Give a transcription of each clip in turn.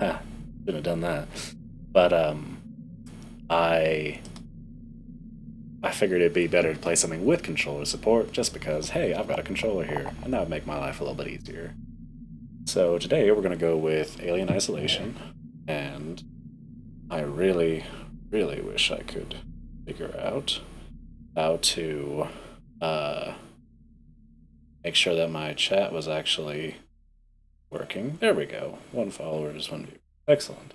Huh, should have done that. But I I figured it'd be better to play something with controller support, just because hey, I've got a controller here, and that would make my life a little bit easier. So today we're gonna go with Alien Isolation, and I really, really wish I could figure out how to uh, make sure that my chat was actually working. There we go. One follower is one view. Excellent.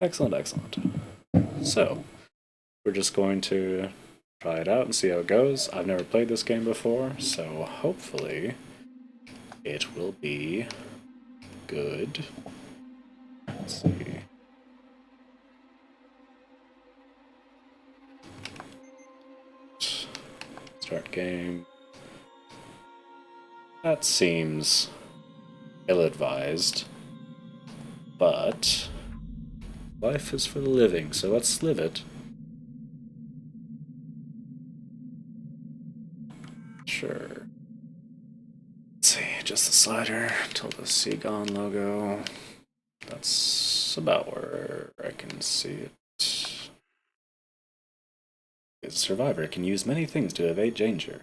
Excellent, excellent. So, we're just going to try it out and see how it goes. I've never played this game before, so hopefully it will be good. Let's see. Start game. That seems ill-advised, but life is for the living, so let's live it. Sure. Let's see, just the slider till the Seagon logo. That's about where I can see it. As a survivor can use many things to evade danger.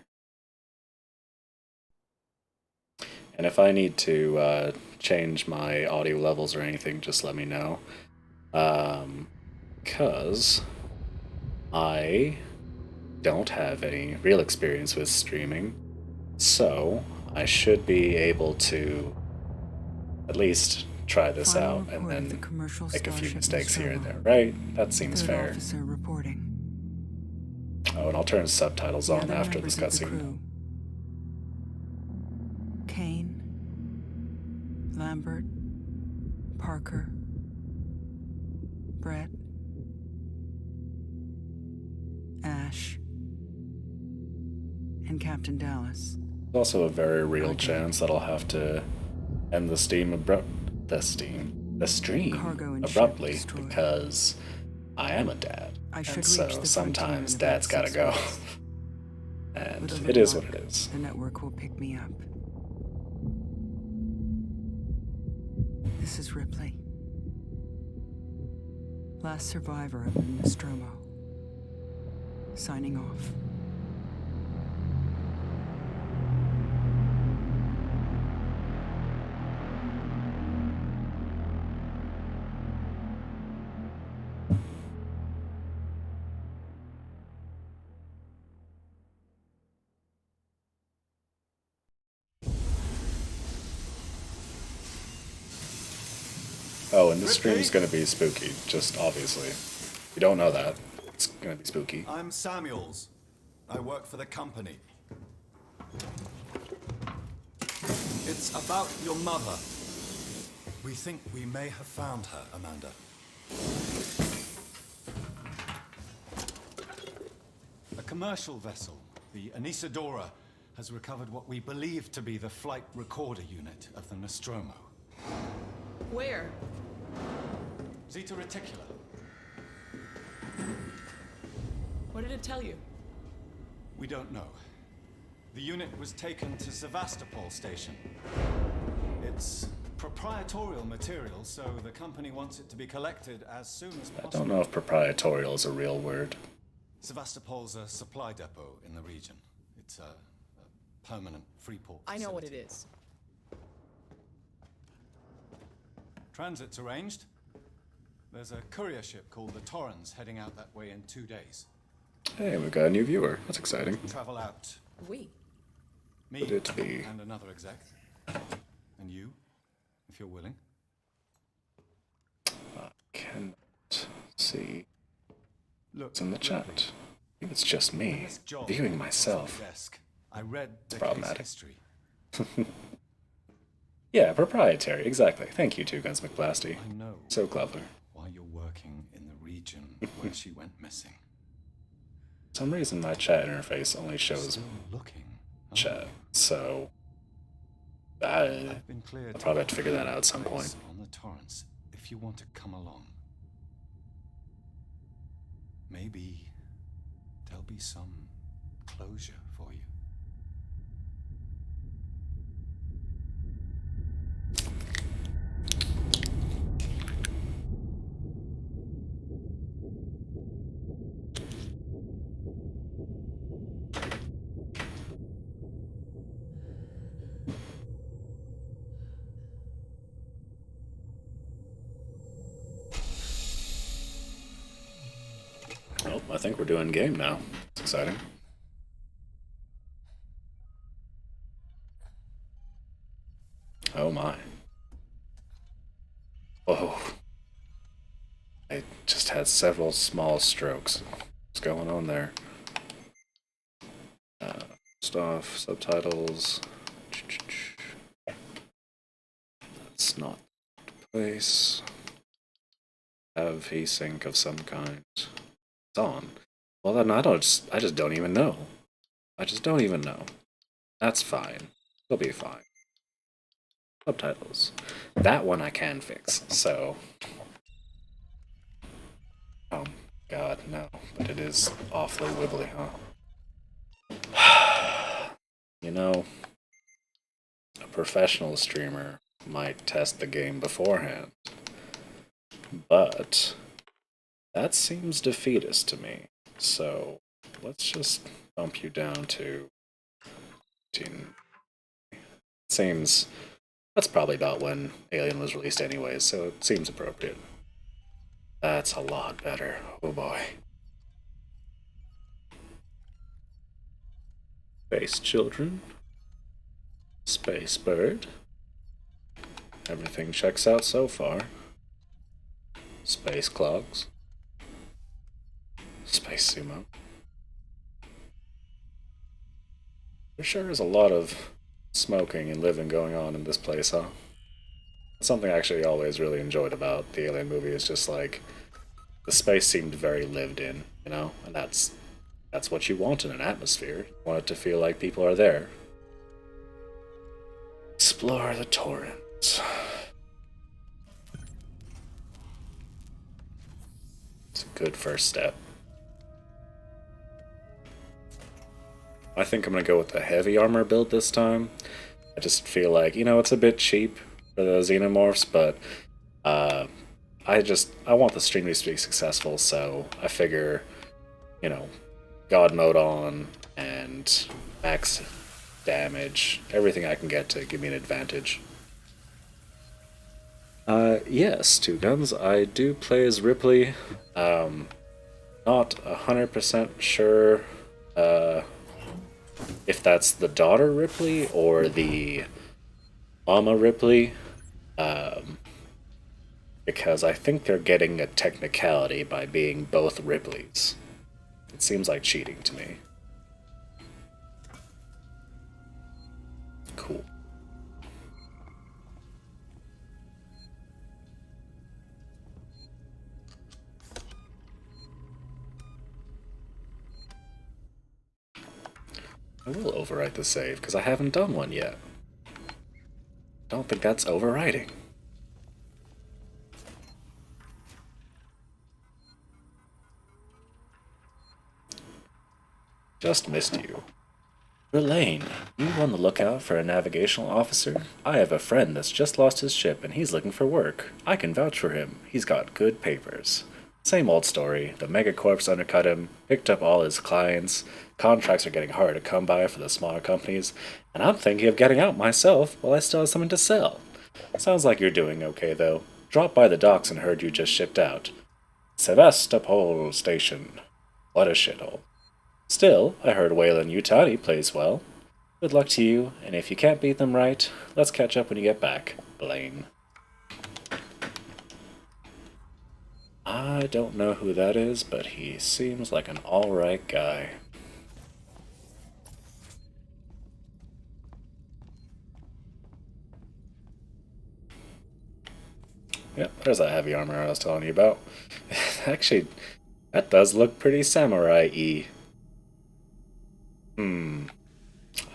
And if I need to change my audio levels or anything, just let me know. Because I don't have any real experience with streaming, so I should be able to at least try this out and then make a few mistakes here and there, right? That seems fair. Oh, and I'll turn subtitles on after this cutscene. Kane, Lambert, Parker, Brett, Ash, and Captain Dallas. There's also a very real chance that I'll have to end the stream abruptly because I am a dad, and so sometimes dad's gotta go. And it is what it is. The network will pick me up. This is Ripley, last survivor of the Nostromo, signing off. Oh, and this stream is gonna be spooky, just obviously. If you don't know that, it's gonna be spooky. I'm Samuels. I work for the company. It's about your mother. We think we may have found her, Amanda. A commercial vessel, the Anisadora, has recovered what we believe to be the flight recorder unit of the Nostromo. Where? Zeta Reticula. What did it tell you? We don't know. The unit was taken to Sevastopol station. It's proprietorial material, so the company wants it to be collected as soon as possible. I don't know if proprietorial is a real word. Sevastopol's a supply depot in the region. It's a permanent free port facility. I know what it is. Transit's arranged. There's a courier ship called the Torrens heading out that way in 2 days. Hey, we've got a new viewer. That's exciting. Travel out. We. Me Would it be? and another exec. And you, if you're willing. I cannot see Look, what's in the chat. I think it's just me this job viewing was on myself. the desk. I read the case problematic. history. Yeah, proprietary, exactly. Thank you, Two Guns McBlasty. I know So clever. why you're working in the region where she went missing. For some reason, my chat interface only shows Still looking. chat, so I've been cleared I'll probably have to figure that out at some place point. on the Torrens, if you want to come along. Maybe there'll be some closure for you. I think we're doing game now. It's exciting. Oh my. Whoa. I just had several small strokes. What's going on there? Stuff, subtitles. That's not the place. Have heat of some kind. It's on. Well then I just don't even know. I just don't even know. That's fine. It'll be fine. Subtitles. That one I can fix, so. Oh god, no. But it is awfully wibbly, huh? You know, a professional streamer might test the game beforehand, but that seems defeatist to me. So let's just bump you down to 15. Seems that's probably about when Alien was released anyways, so it seems appropriate. That's a lot better. Oh boy. Space children. Space bird. Everything checks out so far. Space clogs. Space sumo. There sure is a lot of smoking and living going on in this place, huh? Something I actually always really enjoyed about the Alien movie is just like the space seemed very lived in, you know, and that's what you want in an atmosphere. You want it to feel like people are there. Explore the torrents. It's a good first step. I think I'm gonna go with the heavy armor build this time. I just feel like, you know, it's a bit cheap for the Xenomorphs, but I want the stream to be successful, so I figure, you know, God mode on and max damage, everything I can get to give me an advantage. Yes, Two Guns. I do play as Ripley. Not 100% sure if that's the daughter Ripley or the Mama Ripley. Because I think they're getting a technicality by being both Ripleys. It seems like cheating to me. Cool. I will overwrite the save, because I haven't done one yet. Don't think that's overwriting. Just missed you. Relaine, you on the lookout for a navigational officer? I have a friend that's just lost his ship and he's looking for work. I can vouch for him. He's got good papers. Same old story. The megacorps undercut him, picked up all his clients. Contracts are getting harder to come by for the smaller companies, and I'm thinking of getting out myself while I still have something to sell. Sounds like you're doing okay, though. Dropped by the docks and heard you just shipped out. Sevastopol Station. What a shithole. Still, I heard Wayland Yutani plays well. Good luck to you, and if you can't beat them right, let's catch up when you get back, Blaine. I don't know who that is, but he seems like an alright guy. Yep, there's that heavy armor I was telling you about. Actually, that does look pretty samurai-y.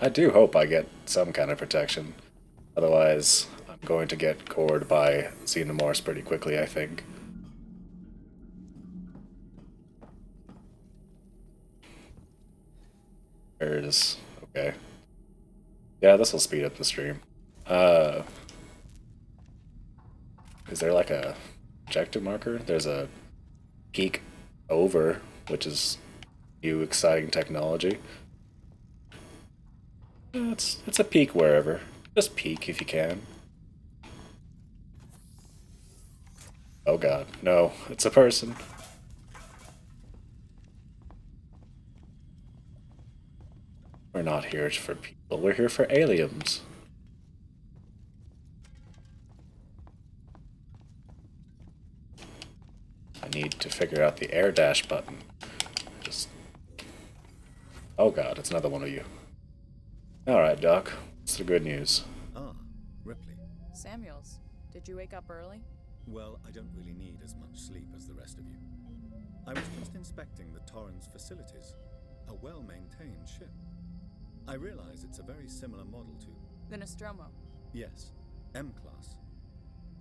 I do hope I get some kind of protection. Otherwise, I'm going to get cored by Xenomorphs pretty quickly, I think. There's... okay. Yeah, this will speed up the stream. Is there like a objective marker? There's a peek over, which is new exciting technology. It's a peek wherever. Just peek if you can. Oh god, no, it's a person. We're not here for people, we're here for aliens. I need to figure out the air dash button. Just... Oh god, it's another one of you. Alright, Doc. What's the good news? Ah, Ripley. Samuels, did you wake up early? Well, I don't really need as much sleep as the rest of you. I was just inspecting the Torrens facilities. A well-maintained ship. I realize it's a very similar model to... The Nostromo. Yes, M-Class.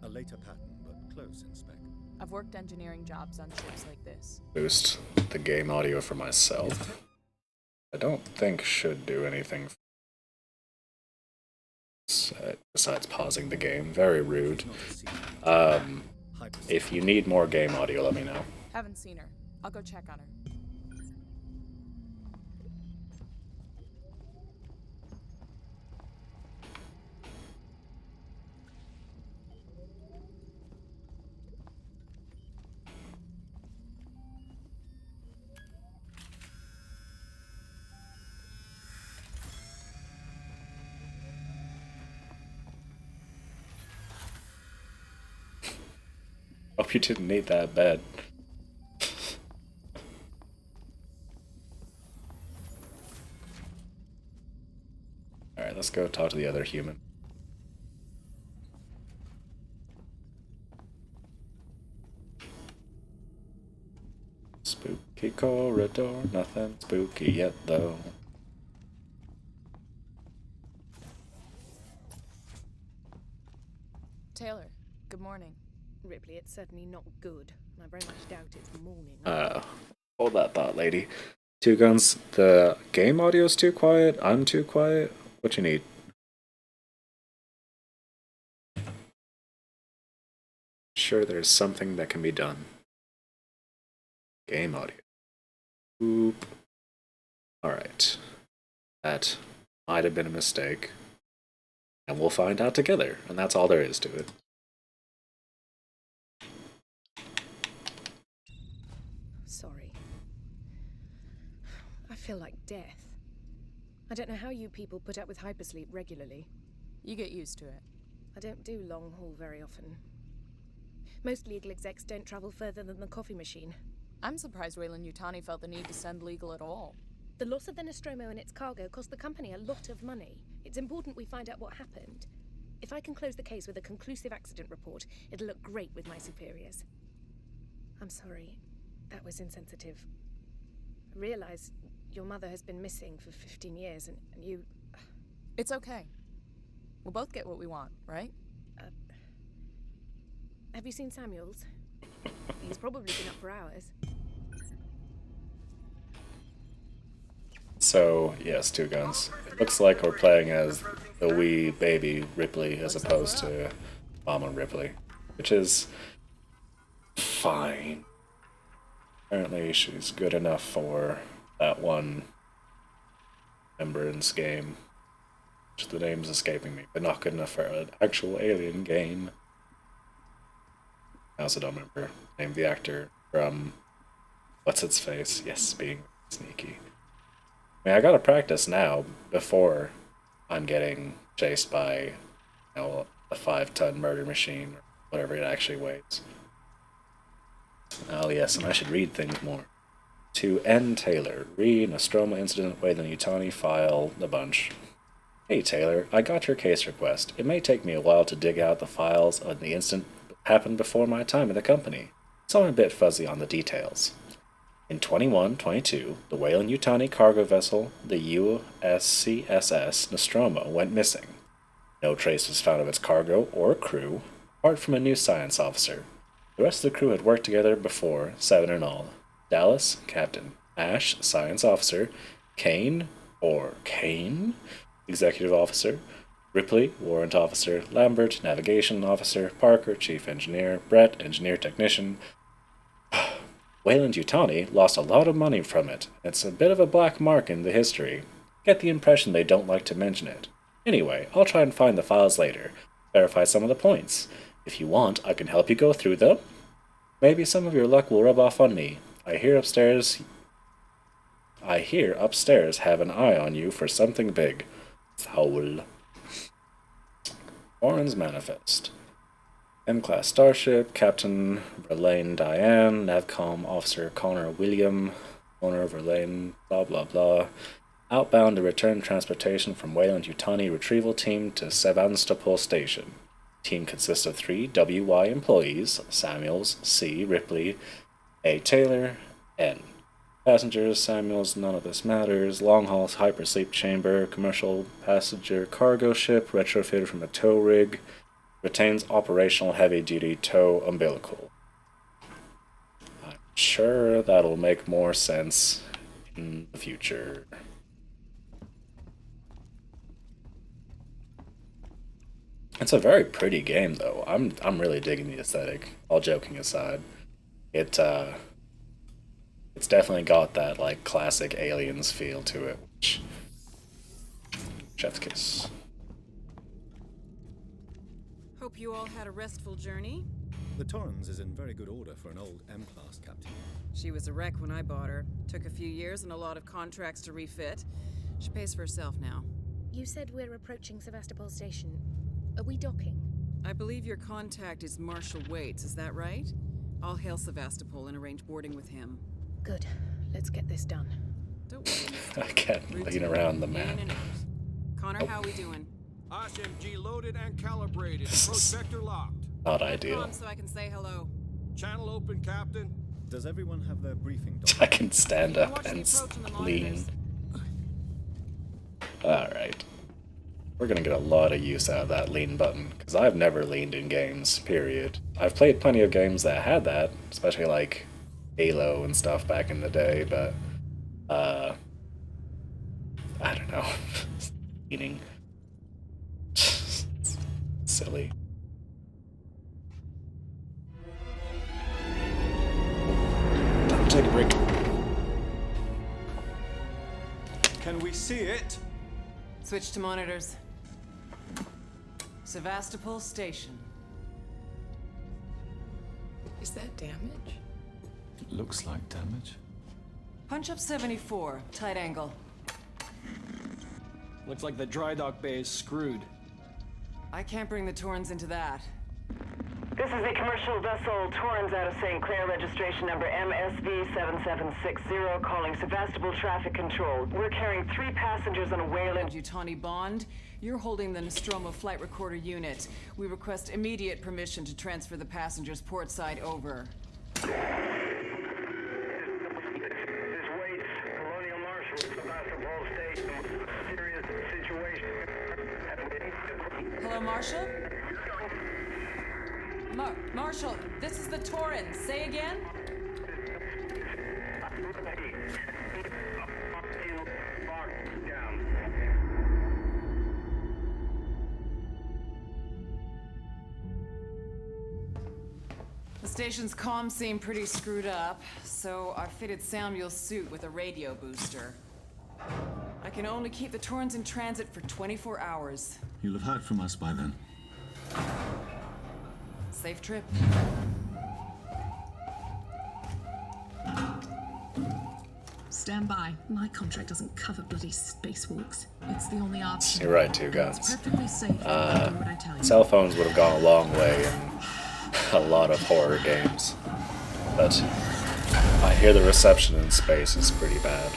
A later pattern, but close in spec. I've worked engineering jobs on ships like this. Boost the game audio for myself. I don't think should do anything besides pausing the game. Very rude. If you need more game audio, let me know. Haven't seen her. I'll go check on her. Hope you didn't need that bed. Alright, let's go talk to the other human. Spooky corridor, nothing spooky yet though. Taylor, good morning. Ripley, it's certainly not good. I very much doubt it's morning. Hold that thought, lady. Two Guns, the game audio's too quiet, I'm too quiet. What you need? Sure, there's something that can be done. Game audio. Oop. Alright. That might have been a mistake. And we'll find out together, and that's all there is to it. Sorry. I feel like death. I don't know how you people put up with hypersleep regularly. You get used to it. I don't do long haul very often. Most legal execs don't travel further than the coffee machine. I'm surprised Weyland-Yutani felt the need to send legal at all. The loss of the Nostromo and its cargo cost the company a lot of money. It's important we find out what happened. If I can close the case with a conclusive accident report, it'll look great with my superiors. I'm sorry. That was insensitive. I realize your mother has been missing for 15 years, and you... It's okay. We'll both get what we want, right? Have you seen Samuels? He's probably been up for hours. So, yes, Two Guns. It looks like we're playing as the wee baby Ripley as opposed to Mama Ripley, which is fine. Apparently she's good enough for that one Remembrance game, which the name's escaping me, but not good enough for an actual Alien game. I also don't remember the name of the actor from What's Its Face. Yes, being sneaky. I mean, I gotta practice now before I'm getting chased by, you know, a 5-ton murder machine or whatever it actually weighs. Oh yes, and I should read things more. To N. Taylor, read Nostromo incident, Weyland-Yutani file, a bunch. Hey Taylor, I got your case request. It may take me a while to dig out the files of the incident that happened before my time in the company, so I'm a bit fuzzy on the details. In 21-22, the Weyland-Yutani cargo vessel, the USCSS Nostromo, went missing. No trace was found of its cargo or crew, apart from a new science officer. The rest of the crew had worked together before, 7 in all. Dallas, Captain. Ash, Science Officer. Kane, or Kane, Executive Officer. Ripley, Warrant Officer. Lambert, Navigation Officer. Parker, Chief Engineer. Brett, Engineer Technician. Weyland-Yutani lost a lot of money from it. It's a bit of a black mark in the history. Get the impression they don't like to mention it. Anyway, I'll try and find the files later. Verify some of the points. If you want, I can help you go through them. Maybe some of your luck will rub off on me. I hear upstairs I hear upstairs have an eye on you for something big. Foul. Orin's Manifest. M-Class Starship, Captain Verlaine Diane, Navcom Officer Connor William, owner of Verlaine, blah blah blah. Outbound to return transportation from Weyland-Yutani retrieval team to Sevastopol Station. Team consists of 3 WY employees, Samuels, C. Ripley, A. Taylor, N. Passengers, Samuels, none of this matters. Long-haul hypersleep chamber, commercial passenger cargo ship, retrofitted from a tow rig. Retains operational heavy-duty tow umbilical. I'm sure that'll make more sense in the future. It's a very pretty game, though. I'm really digging the aesthetic. All joking aside, it's definitely got that like classic Aliens feel to it. Which, chef's kiss. Hope you all had a restful journey. The Torrens is in very good order for an old M-Class captain. She was a wreck when I bought her. Took a few years and a lot of contracts to refit. She pays for herself now. You said we're approaching Sevastopol Station. Are we docking? I believe your contact is Marshal Waits, is that right? I'll hail Sevastopol and arrange boarding with him. Good. Let's get this done. Don't worry. I can't lean around the In map. and out. Connor, how we doing? SMG loaded and calibrated. Approach vector locked. Not ideal. So I can say hello. Channel open, Captain. Does everyone have their briefing I document? can stand I'm up watching and the approach on the lean. monitors. Alright. We're gonna get a lot of use out of that lean button, because I've never leaned in games, period. I've played plenty of games that had that, especially like Halo and stuff back in the day, but, I don't know. Leaning. Silly. Time to take a break. Can we see it? Switch to monitors. Sevastopol Station. Is that damage? Looks like damage. Punch up 74, tight angle. Looks like the dry dock bay is screwed. I can't bring the Torrens into that. This is the commercial vessel Torrens out of St. Clair, registration number MSV7760, calling Sevastopol Traffic Control. We're carrying 3 passengers on a Weyland. Yutani Bond, you're holding the Nostromo flight recorder unit. We request immediate permission to transfer the passengers port side over. This Waits, Colonial Marshal, Sevastopol Station. Serious situation. Hello, Marshal? Marshal, this is the Torrens. Say again? The station's comms seem pretty screwed up, so I fitted Samuel's suit with a radio booster. I can only keep the Torrens in transit for 24 hours. You'll have heard from us by then. Safe trip. Stand by. My contract doesn't cover bloody spacewalks. It's the only option. You're right, Two It's Guns. perfectly safe. Do what I tell you. Cell phones would have gone a long way in a lot of horror games. But I hear the reception in space is pretty bad.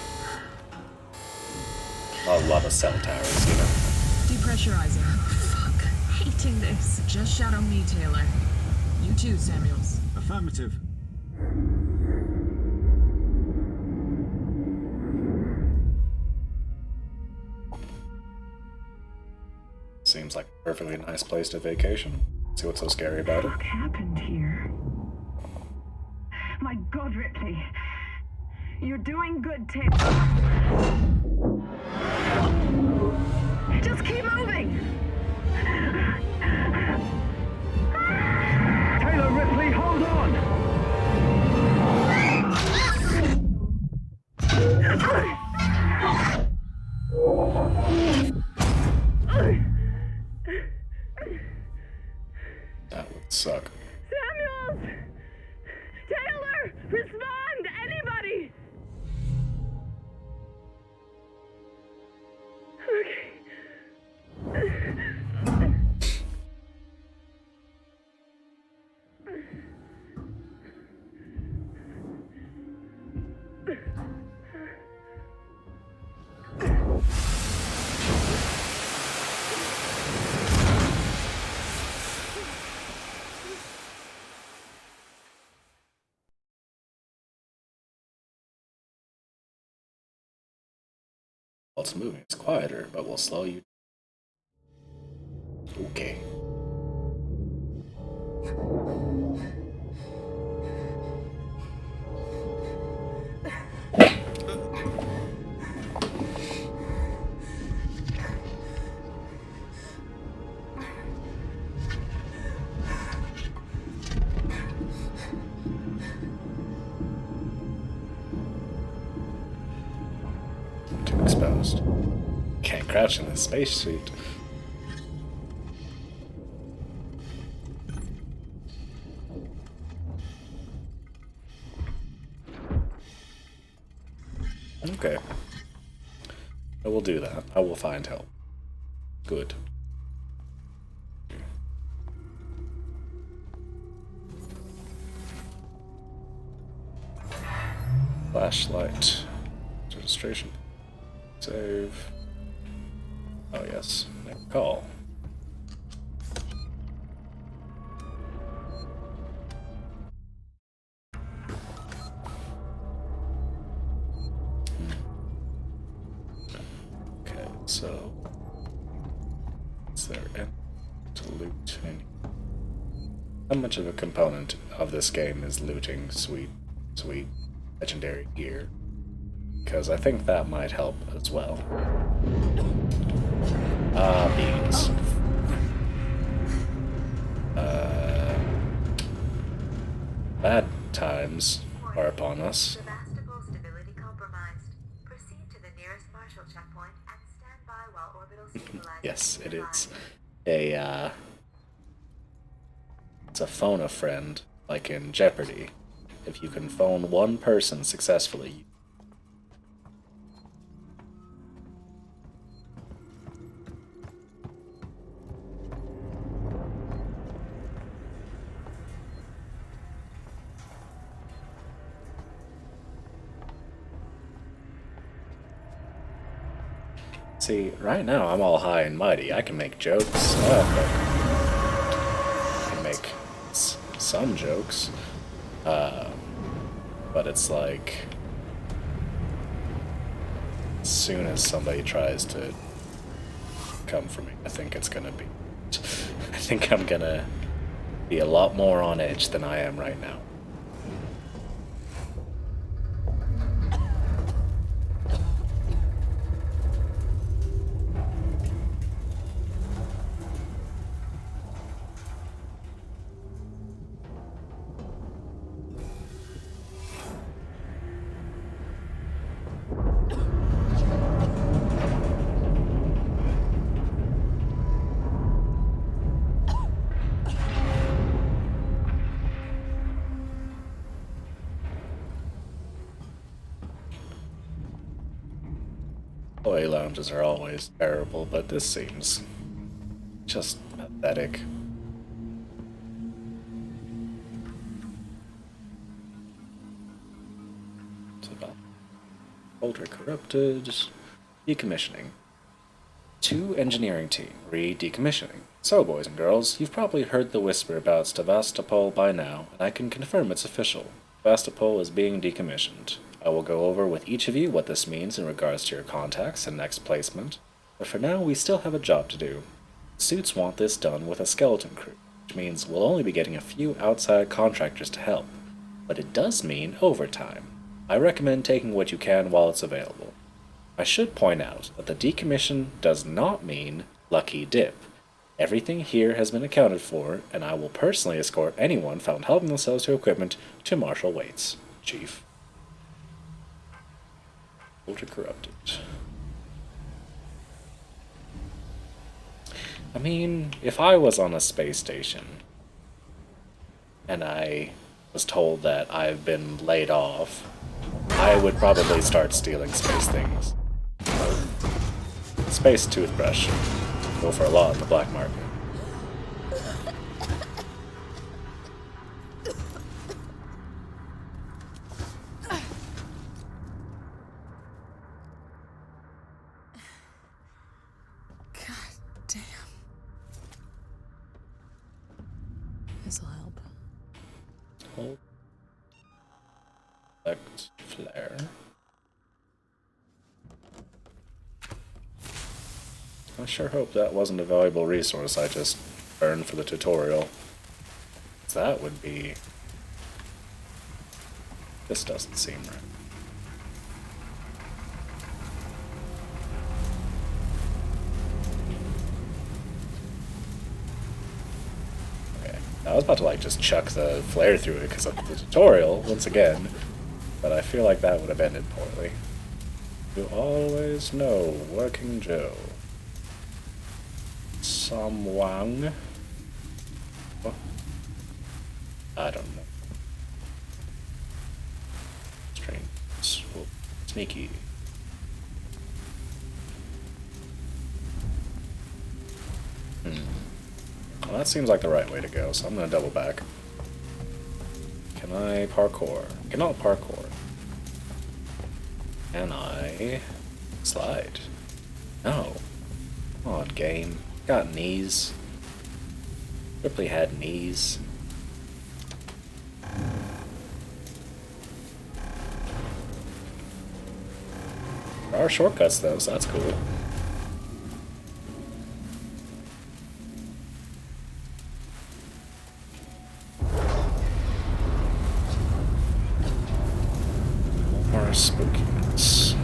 Not a lot of cell towers, you know. Depressurizing. Fuck. Hating this. Just shadow me, Taylor. You too, Samuels. Affirmative. Seems like a perfectly nice place to vacation. See what's so scary about it? What happened here? My God, Ripley. You're doing good, Taylor. Just keep moving. Taylor Ripley, hold on! That would suck. Samuels! Taylor! Respond! Anybody! it's moving, it's quieter, but will slow you. Okay. Too exposed. Can't crouch in this spacesuit. Okay. I will do that. I will find help. Good. Flashlight. Registration. Save. Oh yes. Make a call. Okay, so is there any to loot? How much of a component of this game is looting sweet legendary gear? Because I think that might help as well. Beans. Bad times are upon us. Sevastopol stability compromised. Proceed to the nearest Marshall checkpoint and stand by while orbital stabilizers. Yes, it is a it's a phone a friend, like in Jeopardy. If you can phone one person successfully. See, right now I'm all high and mighty. I can make jokes. I can make some jokes. But it's like, as soon as somebody tries to come for me, I think it's gonna be. I think I'm gonna be a lot more on edge than I am right now. Employee lounges are always terrible, but this seems just pathetic. It's about ultra corrupted decommissioning. 2 engineering team re-decommissioning. So, boys and girls, you've probably heard the whisper about Sevastopol by now, and I can confirm it's official. Sevastopol is being decommissioned. I will go over with each of you what this means in regards to your contacts and next placement, but for now we still have a job to do. Suits want this done with a skeleton crew, which means we'll only be getting a few outside contractors to help, but it does mean overtime. I recommend taking what you can while it's available. I should point out that the decommission does not mean lucky dip. Everything here has been accounted for, and I will personally escort anyone found helping themselves to equipment to Marshal Waits, Chief. Ultra corrupted. I mean, if I was on a space station and I was told that I've been laid off, I would probably start stealing space things. Space toothbrush. Go for a lot in the black market. This'll help. Hold. Select flare. I sure hope that wasn't a valuable resource I just burned for the tutorial. That would be... This doesn't seem right. Okay, I was about to like just chuck the flare through it because of the tutorial, once again, but I feel like that would have ended poorly. You always know, Working Joe. Someone... What? I don't know. Strange. Oh, sneaky. Well, that seems like the right way to go, so I'm gonna double back. Can I parkour? Cannot parkour. Can I slide? No. Come on, game. Got knees. Ripley had knees. There are shortcuts though, so that's cool. More spookiness.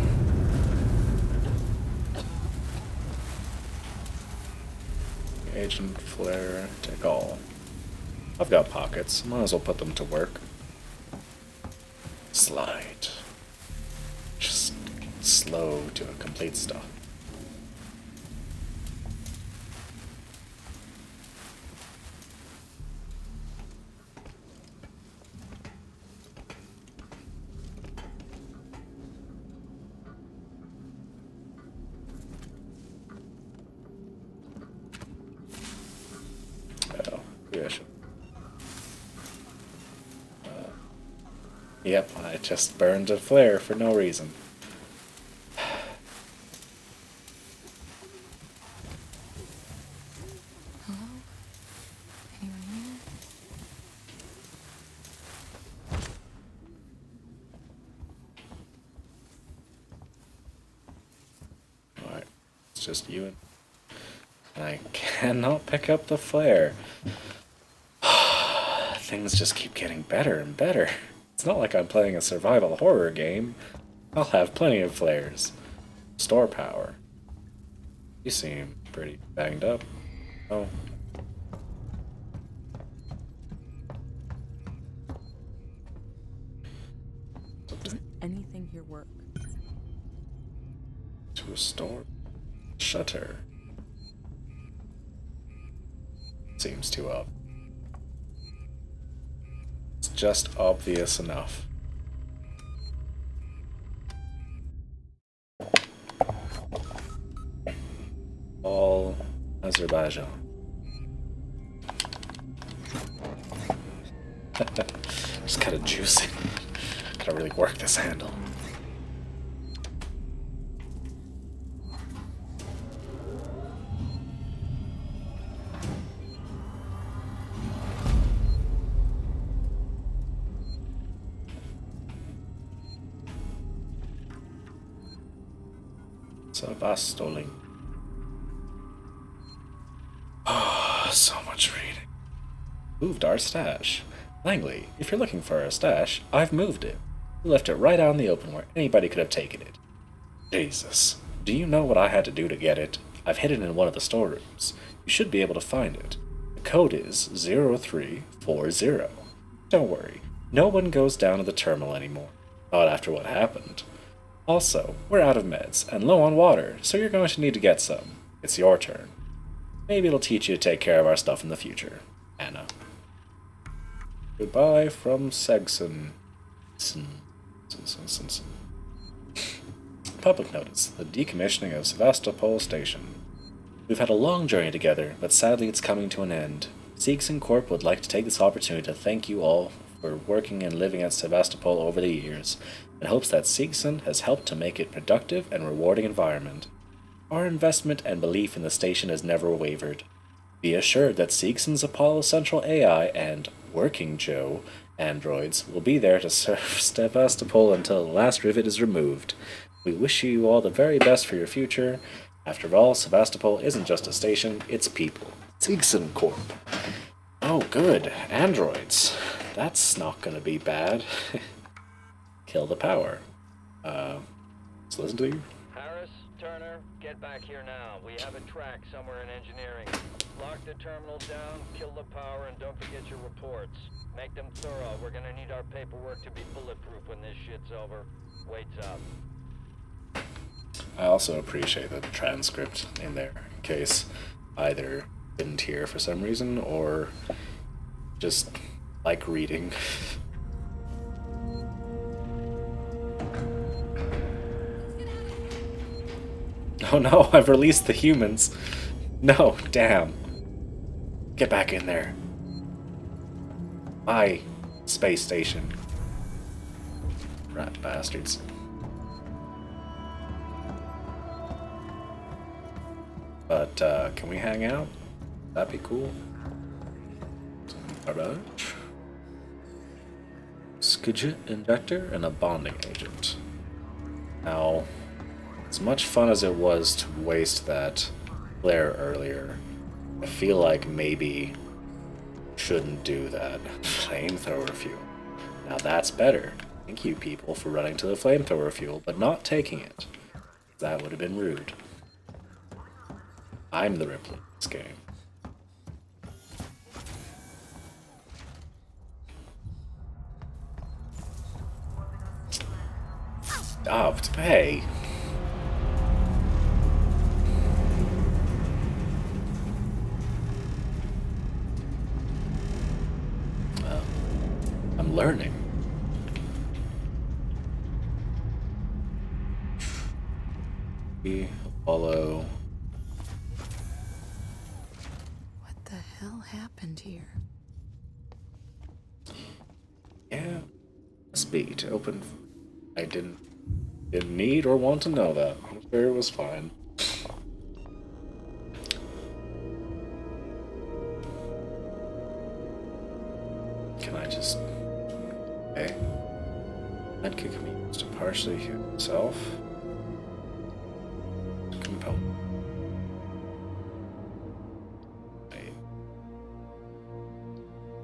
Agent flare, take all. I've got pockets, might as well put them to work. Slide. Just slow to a complete stop. Oh, yeah, sure. Yep, I just burned a flare for no reason. Hello? Anyone here? Alright, it's just you and I cannot pick up the flare. Things just keep getting better and better. It's not like I'm playing a survival horror game. I'll have plenty of flares. Store power. You seem pretty banged up. Oh. Does anything here work? To a store. Shutter. Seems too up. It's just obvious enough. All Azerbaijan. Just gotta juice it. Gotta really work this handle. Sevastopol. Oh, so much reading. Moved our stash. Langley, if you're looking for our stash, I've moved it. We left it right out in the open where anybody could have taken it. Jesus. Do you know what I had to do to get it? I've hid it in one of the storerooms. You should be able to find it. The code is 0340. Don't worry. No one goes down to the terminal anymore. Not after what happened. Also, we're out of meds and low on water, so you're going to need to get some. It's your turn. Maybe it'll teach you to take care of our stuff in the future. Anna. Goodbye from Segson. Public notice. The decommissioning of Sevastopol Station. We've had a long journey together, but sadly it's coming to an end. Seegson Corp would like to take this opportunity to thank you all for working and living at Sevastopol over the years, and hopes that Seegson has helped to make it a productive and rewarding environment. Our investment and belief in the station has never wavered. Be assured that Seegson's Apollo Central AI and Working Joe androids will be there to serve Sevastopol until the last rivet is removed. We wish you all the very best for your future, After all, Sevastopol isn't just a station, it's people. Xenomorphs Corp. Oh, good. Androids. That's not gonna be bad. Kill the power. Let's listen to you. Harris, Turner, get back here now. We have a track somewhere in engineering. Lock the terminals down, kill the power, and don't forget your reports. Make them thorough. We're gonna need our paperwork to be bulletproof when this shit's over. Waits up. I also appreciate the transcript in there, in case either didn't hear for some reason or just like reading. Oh no, I've released the humans. No, damn. Get back in there. My space station. Rat bastards. But, can we hang out? That'd be cool. Alright. Skidget injector and a bonding agent. Now, as much fun as it was to waste that flare earlier, I feel like maybe shouldn't do that. Flamethrower fuel. Now that's better. Thank you, people, for running to the flamethrower fuel, but not taking it. That would have been rude. I'm the Ripley in this game. Oh, hey. I'm learning. Follow. What the hell happened here? Yeah. Speed. Open. I didn't need or want to know that. I'm sure it was fine. Can I just... Okay. Medkit can be used to partially heal himself. Component.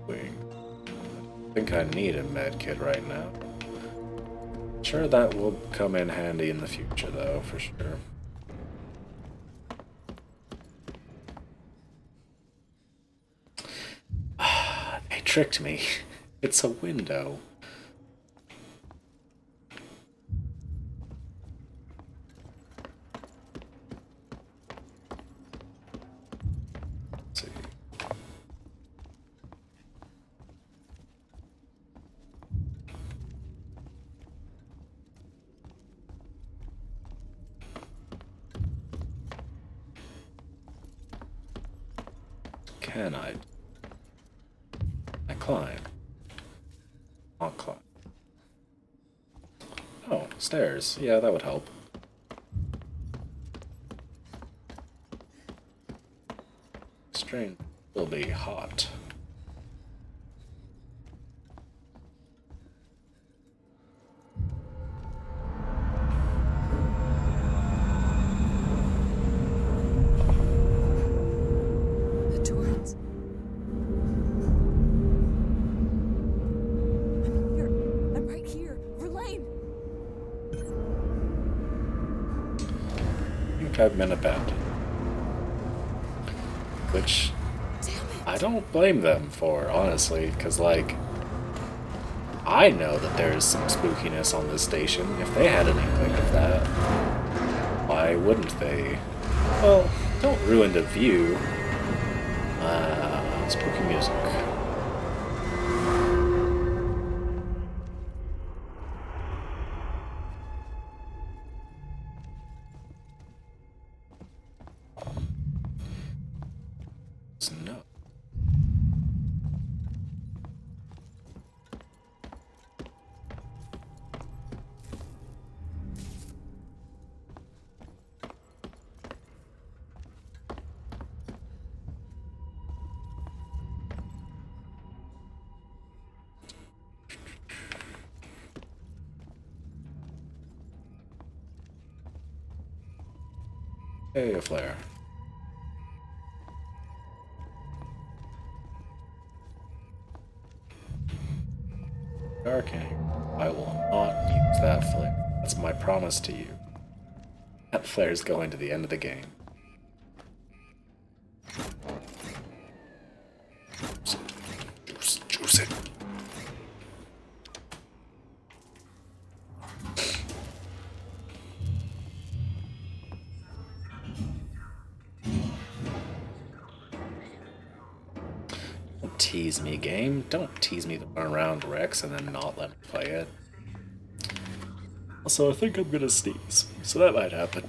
Wait. I think I need a medkit right now. Sure, that will come in handy in the future, though, for sure. They tricked me. It's a window. Let's see. Can I climb? I'll climb. Oh, stairs. Yeah, that would help. Strain will be hot. I've been abandoned. Which I don't blame them for, honestly, because, like, I know that there's some spookiness on this station. If they had an inkling of that, why wouldn't they? Well, don't ruin the view. Spooky music. No. Hey, a flare. Darkening. I will not use that flare. That's my promise to you. That flare is going to the end of the game. Juice it. Don't tease me, game. Don't tease me to run around Rex and then not let me play it. Also, I think I'm gonna sneeze, so that might happen.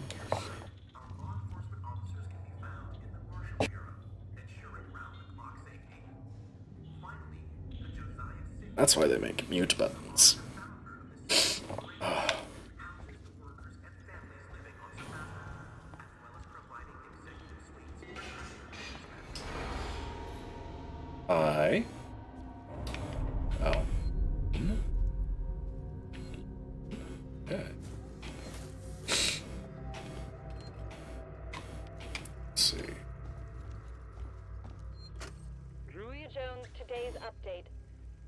That's why they make mute buttons. I. Oh. Okay. Let's see. Druia Jones, today's update.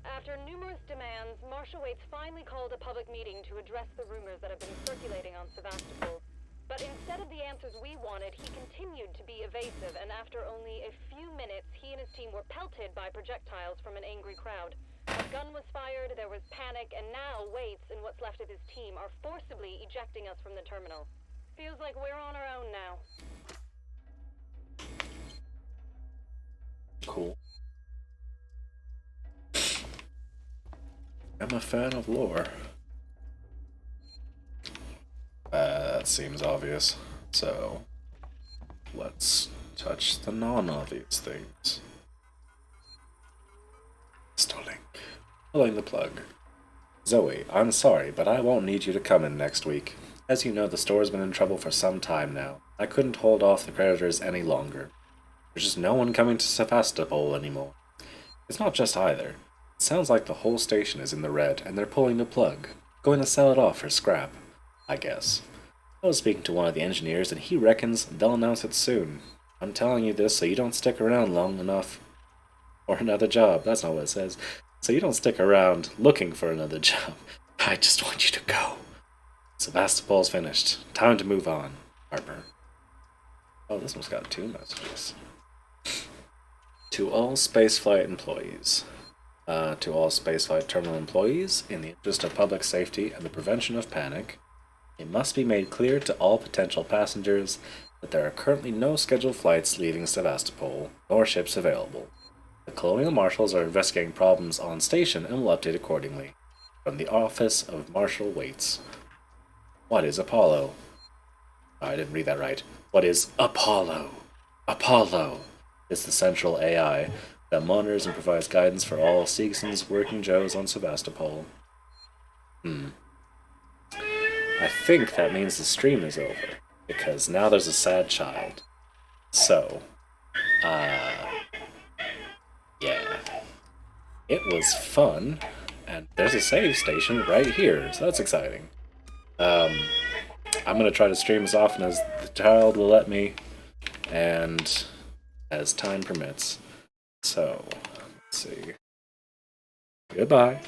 After numerous demands, Marshal Waits finally called a public meeting to address the rumors that have been circulating on Sevastopol. But instead of the answers we wanted, he continued to be evasive, and after only a few minutes, he and his team were pelted by projectiles from an angry crowd. A gun was fired, there was panic, and now Waits and what's left of his team are forcibly ejecting us from the terminal. Feels like we're on our own now. Cool. I'm a fan of lore. That seems obvious. So, let's touch the non-obvious things. Stalling. Pulling the plug. Zoe, I'm sorry, but I won't need you to come in next week. As you know, the store's been in trouble for some time now. I couldn't hold off the creditors any longer. There's just no one coming to Sevastopol anymore. It's not just either. It sounds like the whole station is in the red, and they're pulling the plug. Going to sell it off for scrap, I guess. I was speaking to one of the engineers, and he reckons they'll announce it soon. I'm telling you this so you don't stick around long enough for another job. That's not what it says. So you don't stick around looking for another job. I just want you to go. Sevastopol's finished. Time to move on. Harper. Oh, this one's got 2 messages. To all spaceflight employees. To all spaceflight terminal employees, in the interest of public safety and the prevention of panic, it must be made clear to all potential passengers that there are currently no scheduled flights leaving Sevastopol, nor ships available. The Colonial Marshals are investigating problems on station and will update accordingly. From the Office of Marshal Waits. What is Apollo? I didn't read that right. What is Apollo? Apollo is the central AI that monitors and provides guidance for all citizens working Joes on Sevastopol. I think that means the stream is over, because now there's a sad child. So, yeah. It was fun, and there's a save station right here, so that's exciting. I'm gonna try to stream as often as the child will let me, and as time permits. So, let's see. Goodbye.